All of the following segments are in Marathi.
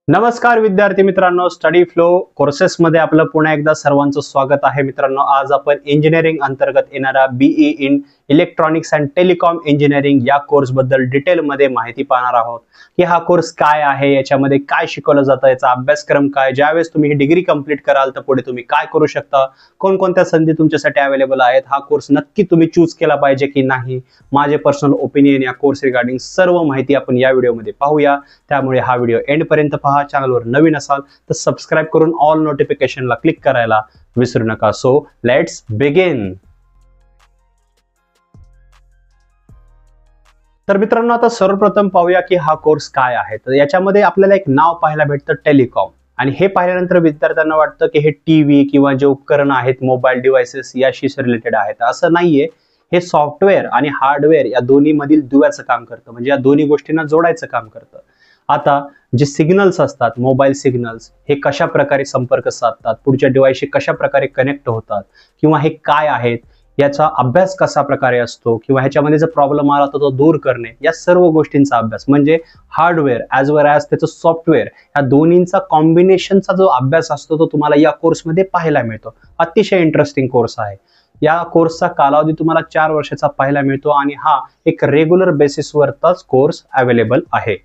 नमस्कार विद्यार्थी मित्रांनो, स्टडी फ्लो कोर्सेसमध्ये आपलं पुन्हा एकदा सर्वांचं स्वागत आहे. मित्रांनो, आज आपण इंजिनिअरिंग अंतर्गत येणारा BE in electronics and telecom engineering या कोर्स बद्दल डिटेलमध्ये माहिती पाहणार आहोत की हा कोर्स काय आहे, याच्यामध्ये काय शिकवलं जातं, याचा अभ्यासक्रम काय, ज्यावेळेस तुम्ही ही डिग्री कंप्लीट कराल तर पुढे तुम्ही काय करू शकता, कोणकोणत्या संधी तुमच्यासाठी अवेलेबल आहेत, हा कोर्स नक्की तुम्ही चूज केला पाहिजे की नाही, माझे पर्सनल ओपिनियन या कोर्स रिगार्डिंग सर्व माहिती आपण या व्हिडिओमध्ये पाहूया. त्यामुळे हा व्हिडिओ एंड पर्यंत पहा. चॅनलवर नवीन असाल तर सबस्क्राइब करून ऑल नोटिफिकेशनला क्लिक करायला विसरू नका. So let's begin. तर मित्रांनो, आता सर्वप्रथम पाहूया की हा कोर्स काय आहे. तर याच्यामध्ये आपल्याला एक नाव पाहायला भेटतं, टेलिकॉम. आणि हे पाहिल्यानंतर विद्यार्थ्यांना वाटतं की हे टीव्ही किंवा जे उपकरण आहेत, मोबाईल डिव्हाइसेस याशी रिलेटेड आहेत. असं नाहीये. हे सॉफ्टवेअर आणि हार्डवेअर या दोन्ही मधील दुव्याचं काम करतं, म्हणजे या दोन्ही गोष्टींना जोडायचं काम करतं. आता जे सिग्नल्स असतात, मोबाईल सिग्नल्स, हे कशा प्रकारे संपर्क साधतात, पुढच्या डिव्हाइसशी कशा प्रकारे कनेक्ट होतात, किंवा हे काय आहेत, याचा अभ्यास कसा प्रकारे असतो, किंवा ह्याच्यामध्ये जर प्रॉब्लेम आला तर तो दूर करणे, या सर्व गोष्टींचा अभ्यास म्हणजे हार्डवेअर ॲज वेल ॲज त्याचं सॉफ्टवेअर, या दोन्हींचा कॉम्बिनेशनचा जो अभ्यास असतो तो तुम्हाला या कोर्समध्ये पाहायला मिळतो. अतिशय इंटरेस्टिंग कोर्स आहे. या कोर्सचा कालावधी तुम्हाला 4 वर्षाचा पाहायला मिळतो आणि हा एक रेग्युलर बेसिसवरचाच कोर्स अवेलेबल आहे.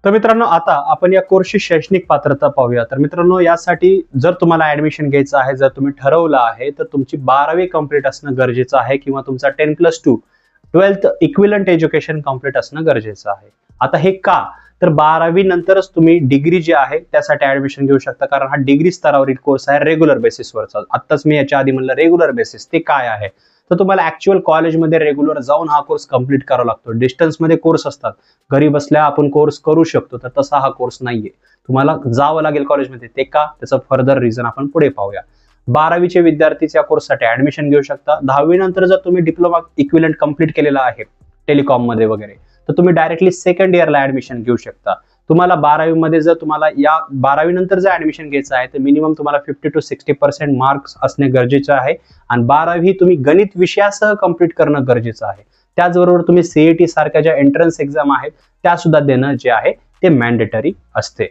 तर मित्रांनो, आता आपण या कोर्सची शैक्षणिक पात्रता पाहूया. तर मित्रांनो, यासाठी जर तुम्हाला ऍडमिशन घ्यायचं आहे, जर तुम्ही ठरवलं आहे, तर तुमची 12वी कंप्लीट असणं गरजेचं आहे, किंवा तुमचा 10+2 12th इक्विलंट एज्युकेशन कंप्लीट असणं गरजेचं आहे. आता हे का? तर 12वी नंतरच तुम्ही डिग्री जी आहे त्यासाठी ऍडमिशन घेऊ शकता, कारण हा डिग्री स्तरावरील कोर्स आहे, रेग्युलर बेसिसवरचा. आत्ताच मी याच्या आधी म्हणलं रेग्युलर बेसिस ते काय आहे. तर तुम्हाला ऍक्च्युअल कॉलेजमध्ये रेग्युलर जाऊन हा कोर्स कंप्लीट करावा लागतो. डिस्टन्समध्ये कोर्स असतात, घरी बसल्या आपण कोर्स करू शकतो, तर तसा हा कोर्स नाहीये. तुम्हाला जावं लागेल कॉलेजमध्ये. ते का? त्याचं फर्दर रिझन आपण पुढे पाहूया. 12वीचे विद्यार्थी या कोर्ससाठी ऍडमिशन घेऊ शकता. 10वी नंतर जर तुम्ही डिप्लोमा इक्विलंट कंप्लीट केलेला आहे टेलिकॉम मध्ये वगैरे, तर तुम्ही डायरेक्टली सेकंड इयरला ऍडमिशन घेऊ शकता. तुम्हाला 12वी मध्ये जर तुम्हाला या 12वी नंतर जर ऍडमिशन घ्यायचं आहे तर मिनिमम तुम्हाला 50 to 60% मार्क्स असणे गरजेचे आहे, आणि 12वी तुम्ही गणित विषयासह कंप्लीट करणं गरजेचं आहे. त्याचबरोबर तुम्ही सीईटी सारख्या ज्या एंट्रन्स एक्झाम आहेत त्या सुद्धा देणं जे आहे ते मॅन्डेटरी असते.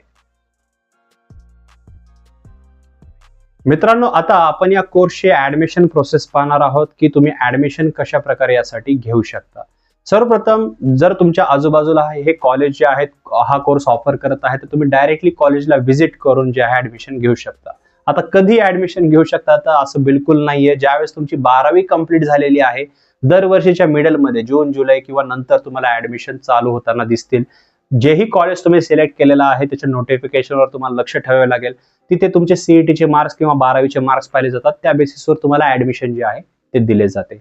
मित्रांनो, आता आपण या कोर्सची ऍडमिशन प्रोसेस पाहणार आहोत की तुम्ही ऍडमिशन कशा प्रकारे यासाठी घेऊ शकता. सर्वप्रथम, जर तुमच्या आजूबाजूला हे कॉलेज जे आहेत हा कोर्स ऑफर करत आहे, तर तुम्ही डायरेक्टली कॉलेजला व्हिजिट करून जे आहे ऍडमिशन घेऊ शकता. आता कधी ऍडमिशन घेऊ शकता, तर असं बिलकुल नाहीये. ज्यावेळेस तुमची 12वी कंप्लीट झालेली आहे, दरवर्षीच्या मिडलमध्ये जून जुलै किंवा नंतर तुम्हाला ऍडमिशन चालू होताना दिसतील. जेही कॉलेज तुम्ही सिलेक्ट केलेलं आहे त्याच्या नोटिफिकेशनवर तुम्हाला लक्ष ठेवावे लागेल. तिथे तुमचे सीईटीचे मार्क्स किंवा 12वीचे मार्क्स पाहिले जातात. त्या बेसिसवर तुम्हाला ऍडमिशन जे आहे ते दिले जाते.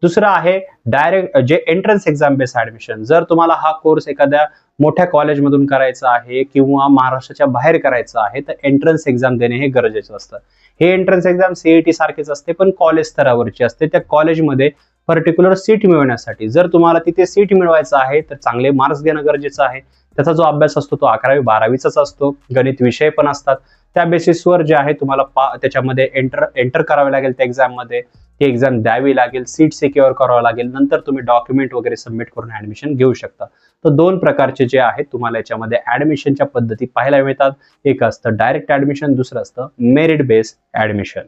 दुसरं आहे डायरेक्ट जे एंट्रन्स एक्झाम बेस ऍडमिशन. जर तुम्हाला हा कोर्स एखाद्या मोठ्या कॉलेजमधून करायचा आहे किंवा महाराष्ट्राच्या बाहेर करायचा आहे, तर एंट्रन्स एक्झाम देणे हे गरजेचं असतं. हे एंट्रन्स एक्झाम सीईटी सारखेच असते, पण कॉलेज स्तरावरची असते. त्या कॉलेजमध्ये पर्टिक्युलर सीट मिळवण्यासाठी, जर तुम्हाला तिथे सीट मिळवायचं आहे तर चांगले मार्क्स घेणं गरजेचं आहे. त्याचा जो अभ्यास असतो तो 11वी 12वीचाच असतो. गणित विषय पण असतात. त्या बेसिसवर जे आहे तुम्हाला त्याच्यामध्ये एंटर करावे लागेल. त्या एक्झाम मध्ये ती एक्झाम द्यावी लागेल, सीट सिक्युअर करावं लागेल, नंतर तुम्ही डॉक्युमेंट वगैरे सबमिट करून ऍडमिशन घेऊ शकता. तर 2 प्रकारचे जे आहेत तुम्हाला याच्यामध्ये ऍडमिशनच्या पद्धती पाहायला मिळतात. एक असतं डायरेक्ट ऍडमिशन, दुसरं असतं मेरिट बेस्ड ऍडमिशन.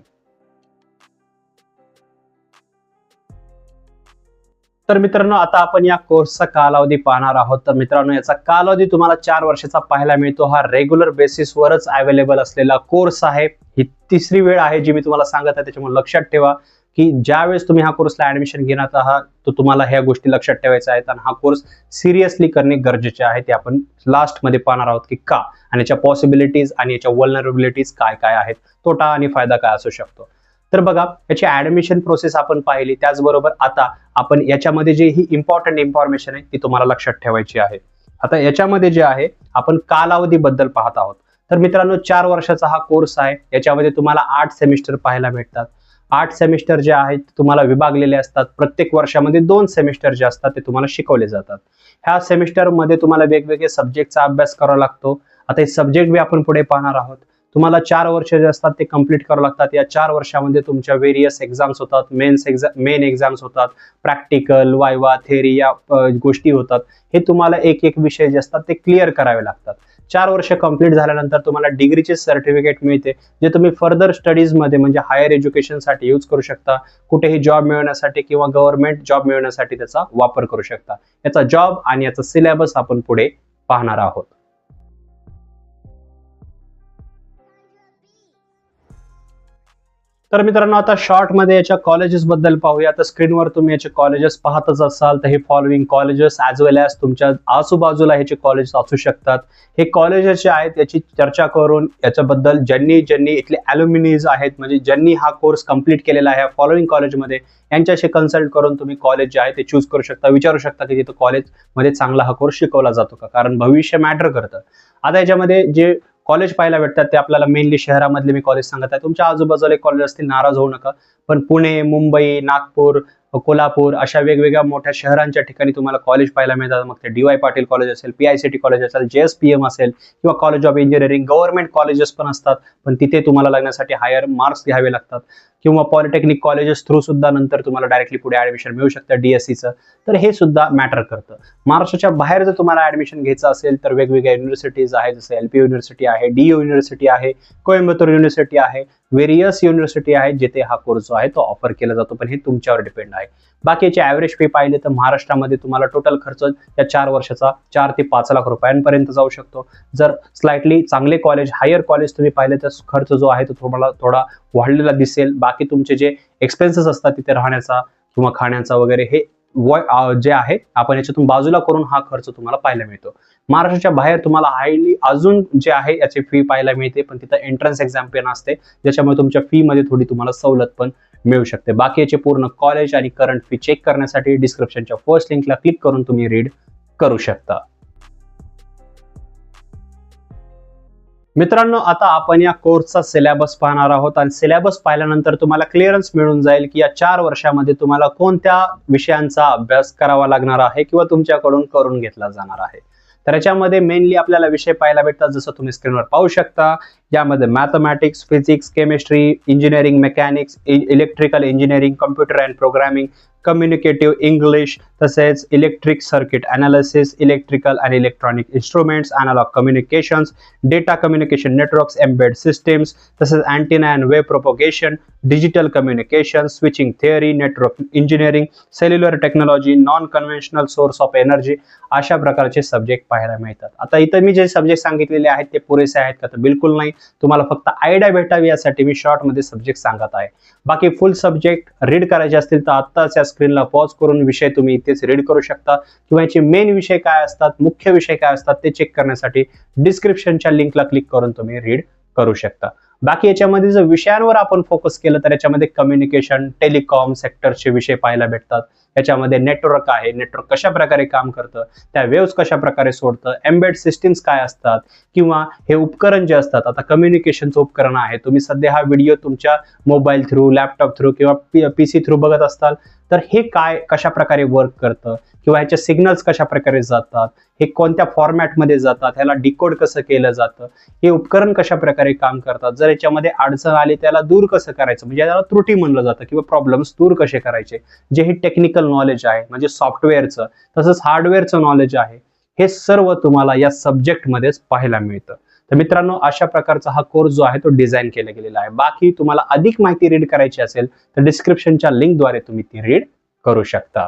तर मित्रांनो, आता आपण या कोर्सचा कालावधी पाहणार आहोत. तर मित्रांनो, याचा कालावधी तुम्हाला 4 वर्षाचा पाहायला मिळतो. हा रेग्युलर बेसिसवरच अवेलेबल असलेला कोर्स आहे. ही तिसरी वेळ आहे जी मी तुम्हाला सांगत आहे, त्याच्यामुळे लक्षात ठेवा की ज्यावेळेस तुम्ही हा कोर्सला ऍडमिशन घेणार आहात तर तुम्हाला ह्या गोष्टी लक्षात ठेवायच्या आहेत, आणि हा कोर्स सिरियसली करणे गरजेचे आहे. ते आपण लास्ट मध्ये पाहणार आहोत की का, आणि याच्या पॉसिबिलिटीज आणि याच्या वल्नरेबिलिटीज काय काय आहेत, तोटा आणि फायदा काय असू शकतो. तर बघा, याची ऍडमिशन प्रोसेस आपण पाहिली. त्याचबरोबर आता आपण याच्यामध्ये जे ही इम्पॉर्टंट इन्फॉर्मेशन आहे ती तुम्हाला लक्षात ठेवायची आहे. आता याच्यामध्ये जे आहे आपण कालावधीबद्दल पाहत आहोत. तर मित्रांनो, 4 वर्षाचा हा कोर्स आहे. याच्यामध्ये तुम्हाला 8 सेमिस्टर पाहायला भेटतात. 8 सेमिस्टर जे आहेत तुम्हाला विभागलेले असतात. प्रत्येक वर्षामध्ये 2 सेमिस्टर जे असतात ते तुम्हाला शिकवले जातात. ह्या सेमिस्टर मध्ये तुम्हाला वेगवेगळे सब्जेक्टचा अभ्यास करावा लागतो. आता हे सब्जेक्ट बी आपण पुढे पाहणार आहोत. तुम्हाला 4 वर्ष जे असतात ते कंप्लीट करावं लागतात. या 4 वर्षामध्ये तुमच्या व्हेरियस एक्झाम्स होतात, मेन एक्झाम्स होतात, प्रॅक्टिकल, वायवा, थेअरी या गोष्टी होतात. हे तुम्हाला एक एक विषय जे असतात ते क्लिअर करावे लागतात. 4 वर्ष कंप्लीट झाल्यानंतर तुम्हाला डिग्रीचे सर्टिफिकेट मिळते, जे तुम्ही फर्दर स्टडीजमध्ये म्हणजे हायर एज्युकेशनसाठी यूज करू शकता. कुठेही जॉब मिळवण्यासाठी किंवा गव्हर्नमेंट जॉब मिळवण्यासाठी त्याचा वापर करू शकता. याचा जॉब आणि याचा सिलेबस आपण पुढे पाहणार आहोत. तर मित्रांनो, आता शॉर्ट मध्ये याच्या कॉलेजेस बद्दल पाहूया. तर स्क्रीनवर तुम्ही याचे कॉलेजेस पाहतच असाल. तर हे फॉलोइंग कॉलेजेस ॲज वेल ॲज तुमच्या आजूबाजूला ह्याचे कॉलेजेस असू शकतात. हे कॉलेजेस जे आहेत याची चर्चा करून याच्याबद्दल ज्यांनी इथले ॲल्युमिनीज आहेत, म्हणजे ज्यांनी हा कोर्स कंप्लीट केलेला आहे फॉलोइंग कॉलेजमध्ये, यांच्याशी कन्सल्ट करून तुम्ही कॉलेज जे आहे ते चूज करू शकता. विचारू शकता की तिथं कॉलेजमध्ये चांगला हा कोर्स शिकवला जातो का, कारण भविष्य मॅटर करतं. आता याच्यामध्ये जे कॉलेज पाहायला भेटतात ते आपल्याला मेनली शहरामधले मी कॉलेज सांगत आहे. तुमच्या आजूबाजूला कॉलेज असतील, नाराज होऊ नका. पण पुणे, मुंबई, नागपूर, कोल्हापूर अशा वेगवेगळ्या मोठ्या शहरांच्या ठिकाणी तुम्हाला कॉलेज पाहायला मिळतात. मग ते DY पाटील कॉलेज असेल, PICT कॉलेज असेल, JSPM असेल किंवा college of engineering, government colleges पण असतात. पण तिथे तुम्हाला लागण्यासाठी हायर मार्क्स घ्यावे लागतात. किंवा पॉलिटेक्निक कॉलेजेस थ्रू सुद्धा नंतर तुम्हाला डायरेक्टली पुढे ऍडमिशन मिळू शकतं DSCचं. तर हे सुद्धा मॅटर करतं. महाराष्ट्राच्या बाहेर जर तुम्हाला ऍडमिशन घ्यायचं असेल तर वेगवेगळ्या युनिव्हर्सिटीज आहेत, जसं LP युनिव्हर्सिटी आहे, DU युनिव्हर्सिटी आहे, कोइंबतूर युनिव्हर्सिटी आहे, व्हेरियस युनिव्हर्सिटी आहे, जिथे हा कोर्स जो आहे तो ऑफर केला जातो. पण हे तुमच्यावर डिपेंड आहे. बाकीचे ॲव्हरेज फी पाहिले तर महाराष्ट्रामध्ये तुम्हाला टोटल खर्च या 4 वर्षाचा 4 ते 5 लाख रुपयांपर्यंत जाऊ शकतो. जर स्लाइटली चांगले कॉलेज, हायर कॉलेज तुम्ही पाहिले तर खर्च जो आहे तो तुम्हाला थोडा वाढलेला दिसेल. बाकी तुमचे जे एक्सपेन्सेस असतात तिथे राहण्याचा किंवा खाण्याचा वगैरे हे जे आहे आपण याच्यातून बाजूला करून हा खर्च तुम्हाला पाहायला मिळतो. महाराष्ट्राच्या बाहेर तुम्हाला हायली अजून जे आहे याची फी पाहायला मिळते, पण तिथं एंट्रन्स एक्झाम पण असते, ज्याच्यामुळे तुमच्या फी मध्ये थोडी तुम्हाला सवलत पण मिळू शकते. बाकी याचे पूर्ण कॉलेज आणि करंट फी चेक करण्यासाठी डिस्क्रिप्शनच्या फर्स्ट लिंकला क्लिक करून तुम्ही रीड करू शकता. मित्रांनो, आता आपण या कोर्सचा सिलेबस पाहणार आहोत आणि सिलेबस पाहिल्यानंतर तुम्हाला क्लिअरन्स मिळून जाईल की या 4 वर्षामध्ये तुम्हाला कोणत्या विषयांचा अभ्यास करावा लागणार आहे किंवा तुमच्याकडून करून घेतला जाणार आहे. तर याच्यामध्ये मेनली आपल्याला विषय पाहायला भेटतात, जसं तुम्ही स्क्रीनवर पाहू शकता. यामध्ये mathematics, physics, chemistry, engineering, mechanics, electrical engineering, computer and programming, communicative English, तसेच electric circuit analysis, electrical and electronic instruments, analog communications, data communication networks, embed systems, तसेच antenna and wave propagation, digital communication, switching theory, network engineering, cellular technology, non conventional source of energy, अशा प्रकारचे सब्जेक्ट पाहायला मिळतात. आता इथं मी जे सब्जेक्ट सांगितलेले आहेत ते पुरेसे आहेत का, तर बिलकुल नाही. तुम्हाला फक्त आयडिया भेटावी यासाठी मी शॉर्ट मध्ये सब्जेक्ट सांगत आहे. बाकी फुल सब्जेक्ट रीड करायचे असतील तर आत्ताच या स्क्रीनला पॉज करून विषय तुम्ही इथेच रीड करू शकता, किंवा याचे मेन विषय काय असतात, मुख्य विषय काय असतात ते चेक करण्यासाठी डिस्क्रिप्शनच्या लिंकला क्लिक करून तुम्ही रीड करू शकता. बाकी याच्यामध्ये जर विषयांवर आपण फोकस केलं तर याच्यामध्ये कम्युनिकेशन, टेलिकॉम सेक्टरचे विषय पाहायला भेटतात. याच्यामध्ये नेटवर्क आहे, नेटवर्क कशा प्रकारे काम करतं, त्या वेव्स कशा प्रकारे सोडतं, एम्बेड सिस्टीम्स काय असतात, किंवा हे उपकरण जे असतात. आता कम्युनिकेशनचं उपकरण आहे, तुम्ही सध्या हा व्हिडिओ तुमच्या मोबाईल थ्रू, लॅपटॉप थ्रू किंवा PC थ्रू बघत असताल, तर हे काय कशा प्रकारे वर्क करतं, किंवा ह्याचे सिग्नल्स कशा प्रकारे जातात, हे कोणत्या फॉर्मॅटमध्ये जातात, ह्याला डिकोड कसं केलं जातं, हे उपकरण कशा प्रकारे काम करतात, जर याच्यामध्ये अडचण आली त्याला दूर कसं करायचं, म्हणजे याला त्रुटी म्हणलं जातं, किंवा प्रॉब्लेम्स दूर कसे करायचे, जे हे टेक्निकल नॉलेज आहे, म्हणजे सॉफ्टवेअरचं तसंच हार्डवेअरचं नॉलेज आहे, हे सर्व तुम्हाला या सब्जेक्टमध्येच पाहायला मिळतं. तर मित्रांनो, अशा प्रकारचा हा कोर्स जो आहे तो डिझाईन केला गेलेला आहे. बाकी तुम्हाला अधिक माहिती रीड करायची असेल तर डिस्क्रिप्शनच्या लिंकद्वारे तुम्ही ती रीड करू शकता.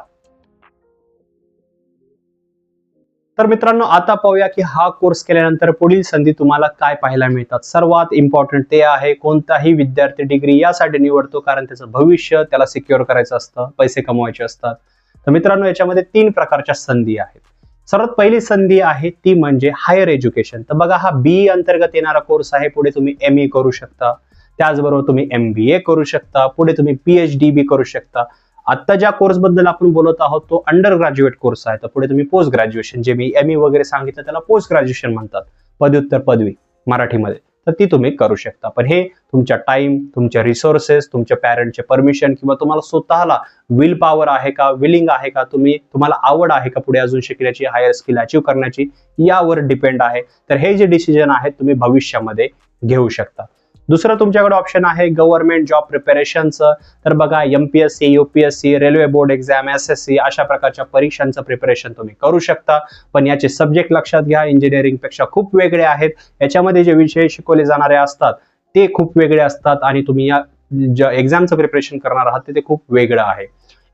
तर मित्रांनो, आता पाहूया की हा कोर्स केल्यानंतर पुढील संधी तुम्हाला काय पाहायला मिळतात. सर्वात इम्पॉर्टंट ते आहे, कोणताही विद्यार्थी डिग्री यासाठी निवडतो कारण त्याचं भविष्य त्याला सिक्युअर करायचं असतं, पैसे कमवायचे असतात. तर मित्रांनो, याच्यामध्ये 3 प्रकारच्या संधी आहेत. सर्वात पहिली संधी आहे ती म्हणजे हायर एज्युकेशन. तर बघा, हा BE अंतर्गत येणारा कोर्स आहे. पुढे तुम्ही ME करू शकता, त्याचबरोबर तुम्ही MBA करू शकता, पुढे तुम्ही PhD बी करू शकता. आता ज्या कोर्स बद्दल आपण बोलत आहोत तो अंडर ग्रॅज्युएट कोर्स आहे. तर पुढे तुम्ही पोस्ट ग्रॅज्युएशन, जे मी ME वगैरे सांगितलं त्याला पोस्ट ग्रॅज्युएशन म्हणतात, पदव्युत्तर पदवी मराठीमध्ये. तर ती तुम्ही करू शकता. पण हे तुमच्या टाइम, तुमच्या रिसोर्सेस, तुमच्या पॅरेंटचे परमिशन किंवा तुम्हाला स्वतःला विल पॉवर आहे का, विलिंग आहे का, तुम्हाला आवड आहे का पुढे अजून शिकण्याची, हायर स्किल अचीव्ह करण्याची, यावर डिपेंड आहे. तर हे जे डिसिजन आहेत तुम्ही भविष्यामध्ये घेऊ शकता. दुसरं तुमच्याकडे ऑप्शन आहे गव्हर्नमेंट जॉब प्रिपरेशनचं. तर बघा MPSC, UPSC, railway board exam, SSC अशा प्रकारच्या परीक्षांचं प्रिपरेशन तुम्ही करू शकता. पण याचे सब्जेक्ट लक्षात घ्या, इंजिनिअरिंग पेक्षा खूप वेगळे आहेत. याच्यामध्ये जे विषय शिकवले जाणारे असतात ते खूप वेगळे असतात आणि तुम्ही या ज्या एक्झामचं प्रिपरेशन करणार आहात ते खूप वेगळं आहे.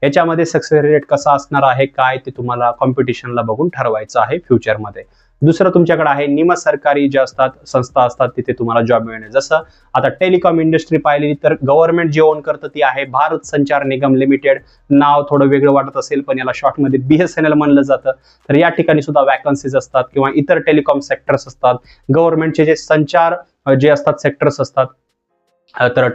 याच्यामध्ये सक्सेस रेट कसा असणार आहे काय ते तुम्हाला कॉम्पिटिशनला बघून ठरवायचं आहे फ्युचरमध्ये. दुसरं तुमच्याकडे आहे निमसरकारी जे असतात संस्था असतात तिथे तुम्हाला जॉब मिळणे. जसं आता टेलिकॉम इंडस्ट्री पाहिली तर गव्हर्नमेंट जे ओन करतं ती आहे भारत संचार निगम लिमिटेड. नाव थोडं वेगळं वाटत असेल पण याला शॉर्टमध्ये BSNL म्हणलं जातं. तर या ठिकाणी सुद्धा वॅकन्सीज असतात किंवा इतर टेलिकॉम सेक्टर्स असतात. गव्हर्नमेंटचे जे संचार जे असतात सेक्टर्स असतात तर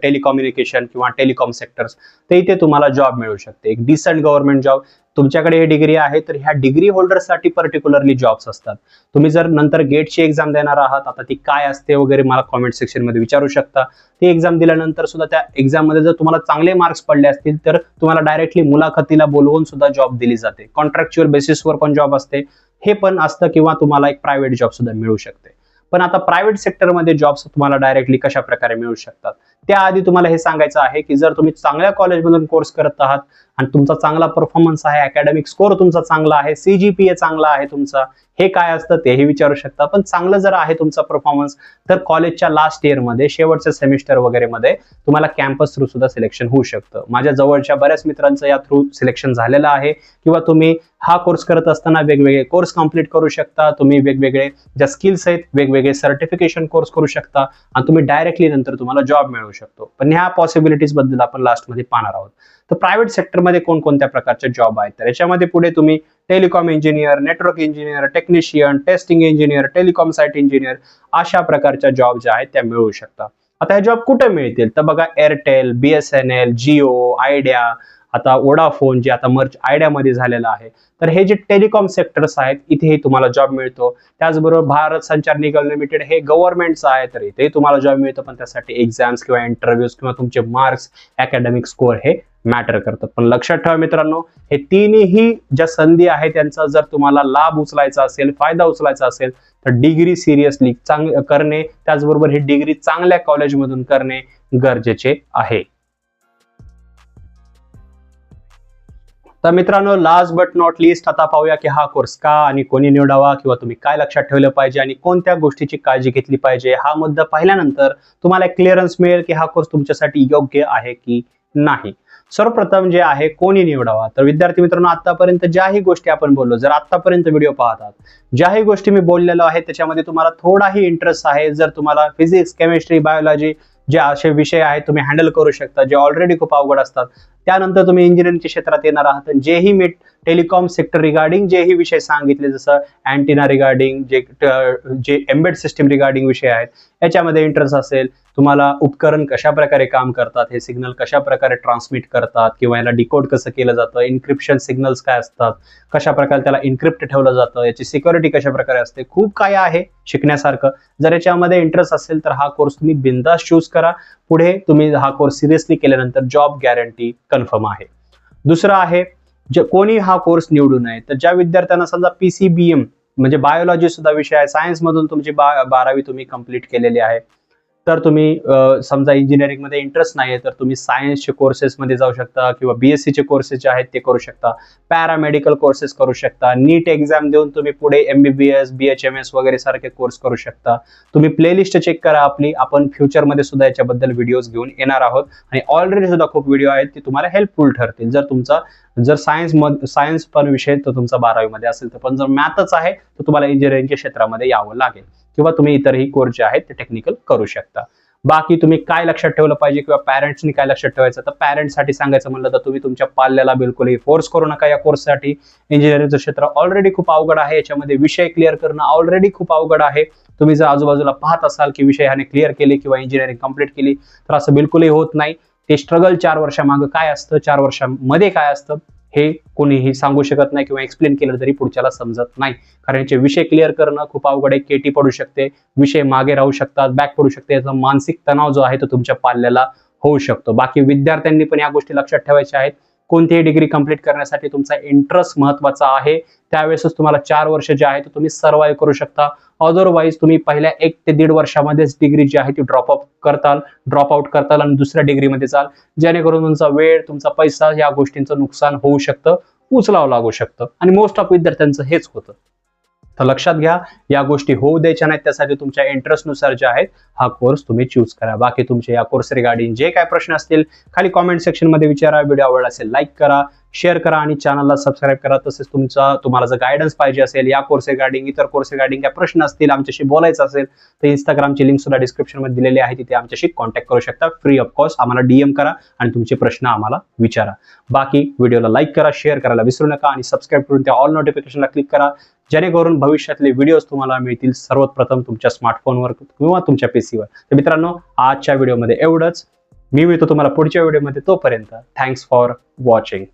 टेलिकॉम्युनिकेशन किंवा टेलिकॉम सेक्टर्स ते इथे तुम्हाला जॉब मिळू शकते. एक डिसेंट गव्हर्नमेंट जॉब. तुमच्याकडे हे डिग्री आहे तर ह्या डिग्री होल्डरसाठी पर्टिक्युलरली जॉब्स असतात. तुम्ही जर नंतर गेटची एक्झाम देणार आहात आता ती काय असते वगैरे मला कॉमेंट सेक्शन मध्ये विचारू शकता. ती एक्झाम दिल्यानंतर सुद्धा त्या एक्झाम मध्ये जर तुम्हाला चांगले मार्क्स पडले असतील तर तुम्हाला डायरेक्टली मुलाखतीला बोलवून सुद्धा जॉब दिली जाते. कॉन्ट्रॅक्च्युअल बेसिसवर पण जॉब असते हे पण असतं किंवा तुम्हाला एक प्रायव्हेट जॉब सुद्धा मिळू शकते. पण आता प्रायव्हेट सेक्टरमध्ये जॉब्स तुम्हाला डायरेक्टली कशा प्रकारे मिळू शकतात त्याआधी तुम्हाला हे सांगायचं आहे की जर तुम्ही चांगल्या कॉलेजमधून कोर्स करत आहात आणि तुमचा चांगला परफॉर्मन्स आहे, अकॅडमिक स्कोर तुमचा चांगला आहे, CGPA चांगला आहे तुमचा, हे काय असतं तेही विचारू शकता. पण चांगलं जर आहे तुमचा परफॉर्मन्स तर कॉलेजच्या लास्ट इयरमध्ये शेवटच्या सेमिस्टर वगैरे मध्ये तुम्हाला कॅम्पस थ्रू सुद्धा सिलेक्शन होऊ शकतं. माझ्या जवळच्या बऱ्याच मित्रांचं या थ्रू सिलेक्शन झालेलं आहे. किंवा तुम्ही हा कोर्स करत असताना वेगवेगळे कोर्स कंप्लीट करू शकता. तुम्ही वेगवेगळे ज्या स्किल्स आहेत वेगवेगळे सर्टिफिकेशन कोर्स करू शकता आणि तुम्ही डायरेक्टली नंतर तुम्हाला जॉब मिळू शकतो. पण ह्या पॉसिबिलिटीज बद्दल आपण लास्टमध्ये पाहणार आहोत. तर प्रायव्हेट सेक्टरमध्ये कोणकोणत्या प्रकारचे जॉब आहेत तर याच्यामध्ये पुढे तुम्ही telecom engineer, network engineer, technician, testing engineer, telecom site engineer अशा प्रकारच्या जॉब ज्या आहेत त्या मिळू शकतात. आता हे जॉब कुठे मिळतील तर बघा एअरटेल, BSNL, जिओ, आयडिया, आता वोडाफोन जे आता मर्ज आयडियामध्ये झालेलं आहे. तर हे जे टेलिकॉम सेक्टर्स आहेत इथेही तुम्हाला जॉब मिळतो. त्याचबरोबर भारत संचार निगम लिमिटेड हे गव्हर्नमेंटचं आहे तर इथेही तुम्हाला जॉब मिळतो. पण त्यासाठी एक्झाम्स किंवा इंटरव्ह्यूज किंवा तुमचे मार्क्स, अकॅडमिक स्कोअर हे मॅटर करतात. पण लक्षात ठेवा मित्रांनो हे तिन्ही ज्या संधी आहेत त्यांचा जर तुम्हाला लाभ उचलायचा असेल, फायदा उचलायचा असेल तर डिग्री सिरियसली करणे, त्याचबरोबर ही डिग्री चांगल्या कॉलेजमधून करणे गरजेचे आहे. तर मित्रांनो लास्ट बट नॉट लिस्ट आता पाहूया की हा कोर्स का आणि कोणी निवडावा किंवा तुम्ही काय लक्षात ठेवलं पाहिजे आणि कोणत्या गोष्टीची काळजी घेतली पाहिजे. हा मुद्दा पाहिल्यानंतर तुम्हाला एक क्लिअरन्स मिळेल की हा कोर्स तुमच्यासाठी योग्य आहे की नाही. सर्वप्रथम जे आहे कोणी निवडावा तर विद्यार्थी मित्रांनो आतापर्यंत ज्याही गोष्टी आपण बोललो, जर आतापर्यंत व्हिडिओ पाहतात ज्याही गोष्टी मी बोललेलो आहे त्याच्यामध्ये तुम्हाला थोडाही इंटरेस्ट आहे, जर तुम्हाला फिजिक्स, केमिस्ट्री, बायोलॉजी जे असे विषय आहेत तुम्ही हँडल करू शकता जे ऑलरेडी खूप अवघड असतात, त्यानंतर तुम्ही इंजिनिअरिंगच्या क्षेत्रात येणार आहात जेही मी टेलिकॉम सेक्टर रिगार्डिंग जेही विषय सांगितले जसं अँटिना रिगार्डिंग जे एम्बेड सिस्टीम रिगार्डिंग विषय आहेत याच्यामध्ये इंटरेस्ट असेल, तुम्हाला उपकरण कशा प्रकारे काम करतात, हे सिग्नल कशा प्रकारे ट्रान्समिट करतात किंवा याला डिकोड कसं केलं जातं, इन्क्रिप्शन सिग्नल्स काय असतात, कशा प्रकारे त्याला इन्क्रिप्ट ठेवलं जातं, याची सिक्युरिटी कशा प्रकारे असते, खूप काय आहे शिकण्यासारखं. जर याच्यामध्ये इंटरेस्ट असेल तर हा कोर्स तुम्ही बिंदास चूज करा. पुढे तुम्ही हा कोर्स सिरियसली केल्यानंतर जॉब गॅरंटी कन्फर्म आहे. दुसरं आहे जे कोणी हा कोर्स निवडू नये तर ज्या विद्यार्थ्यांना समजा PCBM म्हणजे बायोलॉजी सुद्धा विषय आहे, सायन्स मधून तुमची 12वी तुम्ही कंप्लीट केलेली आहे तर तुम्ही समजा इंजिनिअरिंग मध्ये इंटरेस्ट नाही तर तुम्ही सायन्सचे कोर्सेस मध्ये जाऊ शकता किंवा BSc चे कोर्सेस जे आहेत ते करू शकता, पॅरामेडिकल कोर्सेस करू शकता, नीट एक्झाम देऊन तुम्ही पुढे MBBS, BHMS वगैरे सारखे कोर्स करू शकता. तुम्ही प्लेलिस्ट चेक करा आपली, आपण फ्युचरमध्ये सुद्धा याच्याबद्दल व्हिडिओज घेऊन येणार आहोत आणि ऑलरेडी सुद्धा खूप व्हिडिओ आहेत ते तुम्हाला हेल्पफुल ठरतील. जर सायन्स पण विषय तर तुमचा 12वी मध्ये असेल तर, पण जर मॅथच आहे तर तुम्हाला इंजिनिअरिंगच्या क्षेत्रामध्ये यावं लागेल किंवा तुम्ही इतरही कोर्स जे आहेत ते टेक्निकल करू शकता. बाकी तुम्ही काय लक्षात ठेवलं पाहिजे किंवा पॅरेंट्सनी काय लक्षात ठेवायचं तर पॅरेंट्ससाठी सांगायचं म्हणलं तर तुम्ही तुमच्या पाल्याला बिलकुलही फोर्स करू नका या कोर्ससाठी. इंजिनिअरिंगचं क्षेत्र ऑलरेडी खूप अवघड आहे, याच्यामध्ये विषय क्लिअर करणं ऑलरेडी खूप अवघड आहे. तुम्ही जर आजूबाजूला पाहत असाल की विषय ह्याने क्लिअर केले किंवा इंजिनिअरिंग कंप्लीट केली तर असं बिलकुलही होत नाही. ते स्ट्रगल 4 वर्षामागं काय असतं, 4 वर्षांमध्ये काय असतं हे कोणीही सांगू शकत नाही किंवा एक्सप्लेन केलं तरी पुढच्याला समजत नाही. कारण याचे विषय क्लिअर करणं खूप अवघड आहे. केटी पडू शकते, विषय मागे राहू शकतात, बॅक पडू शकते. याचा मानसिक तणाव जो आहे तो तुमच्या पाल्याला होऊ शकतो. बाकी विद्यार्थ्यांनी पण या गोष्टी लक्षात ठेवायच्या आहेत. कोणतीही डिग्री कंप्लीट करण्यासाठी तुमचा इंटरेस्ट महत्वाचा आहे. त्यावेळेसच तुम्हाला 4 वर्ष जे आहे ते तुम्ही सर्व्हाइव्ह करू शकता. अदरवाईज तुम्ही पहिल्या 1 ते 1.5 वर्षामध्येच डिग्री जी आहे ती ड्रॉप आउट करताल आणि दुसऱ्या डिग्रीमध्ये जाल, जेणेकरून तुमचा वेळ, तुमचा पैसा या गोष्टींचं नुकसान होऊ शकतं, उचलावं लागू शकतं आणि मोस्ट ऑफ विद्यार्थ्यांचं हेच होतं. तर लक्षात घ्या, या गोष्टी होऊ द्यायच्या नाहीत. त्यासाठी तुमच्या इंटरेस्टनुसार जे आहेत हा कोर्स तुम्ही चूज करा. बाकी तुमचे या कोर्स रिगार्डिंग जे काय प्रश्न असतील खाली कॉमेंट सेक्शन मध्ये विचारा. व्हिडिओ आवडला असेल लाईक करा, शेअर करा आणि चॅनलला सबस्क्राईब करा. तसेच तुम्हाला जर गायडन्स पाहिजे असेल या कोर्स रिगार्डिंग, इतर कोर्स रिगार्डिंग काय प्रश्न असतील, आमच्याशी बोलायचं असेल तर इंस्टाग्रामची लिंक सुद्धा डिस्क्रिप्शन मध्ये दिलेली आहे, तिथे आमच्याशी कॉन्टॅक्ट करू शकता. फ्री ऑफ कॉस्ट आम्हाला DM करा आणि तुमचे प्रश्न आम्हाला विचारा. बाकी व्हिडिओला लाईक करा, शेअर करायला विसरू नका आणि सबस्क्राईब करून त्या ऑल नोटिफिकेशनला क्लिक करा, जेणेकरून भविष्यातले व्हिडिओज तुम्हाला मिळतील सर्वात प्रथम तुमच्या स्मार्टफोनवर किंवा तुमच्या पीसीवर. तर मित्रांनो, आजच्या व्हिडिओमध्ये एवढंच. मी मिळतो तुम्हाला पुढच्या व्हिडिओमध्ये. तोपर्यंत थँक्स फॉर वॉचिंग.